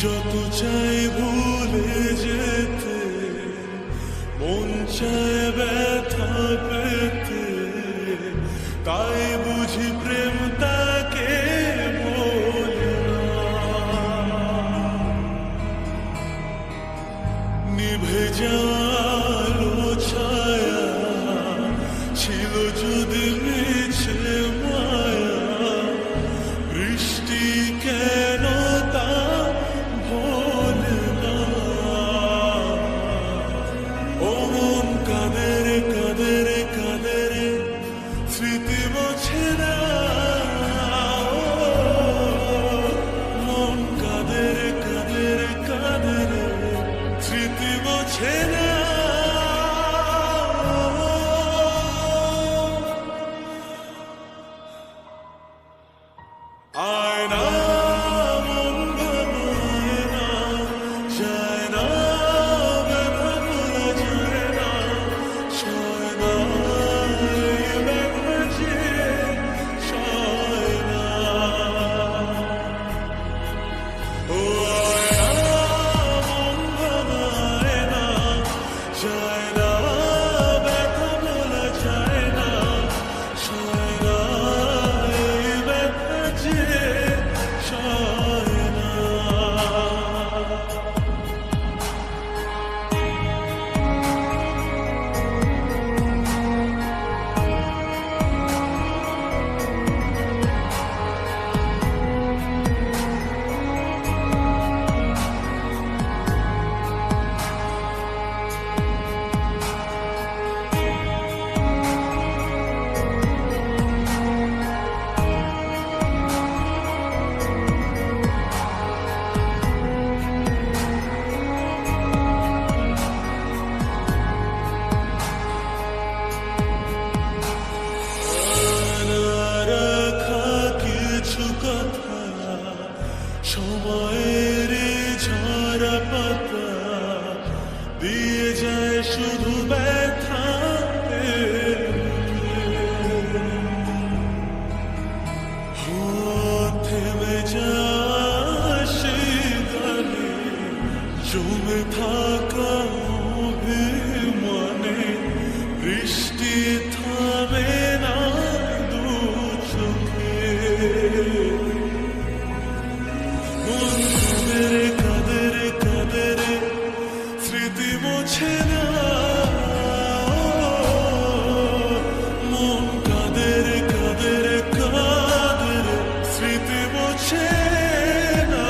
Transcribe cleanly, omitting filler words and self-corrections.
যত চাই ভুলে যেতে, মন চায় ব্যথা পেতে, তাই বুঝি প্রেম তাকে বলে না। নিভে যাওয়ালো ছায়া ছিল যদি মিছে মায়া, বৃষ্টি কেন তা ভোলে না। ও মন কাঁদে রে কাঁদে রে কাঁদে রে, স্মৃতি মোছে না। মন কাঁদে রে কাঁদে রে কাঁদে রে, স্মৃতি মোছে না। আয়না মন ভাঙায় না, যায় না ব্যথা ভোলা যায় না, সয় না এই ব্যথা যে সয় না। ও আয়না মন ভাঙায় না, যায় না ব্যথা ভোলা যায় না, সয় না এই ব্যথা যে সয় না। সময়ের ঝরা পাতা দিয়ে যায় শুধু ব্যথা, থেমে যায় সেই গানে জমে থাকা অভিমানে, বৃষ্টি থামে না দু চোখে। কাঁদে রে কাঁদে রে, স্মৃতি মোছে না। মন কাঁদে রে কাঁদে রে কাঁদে রে, স্মৃতি মোছে না।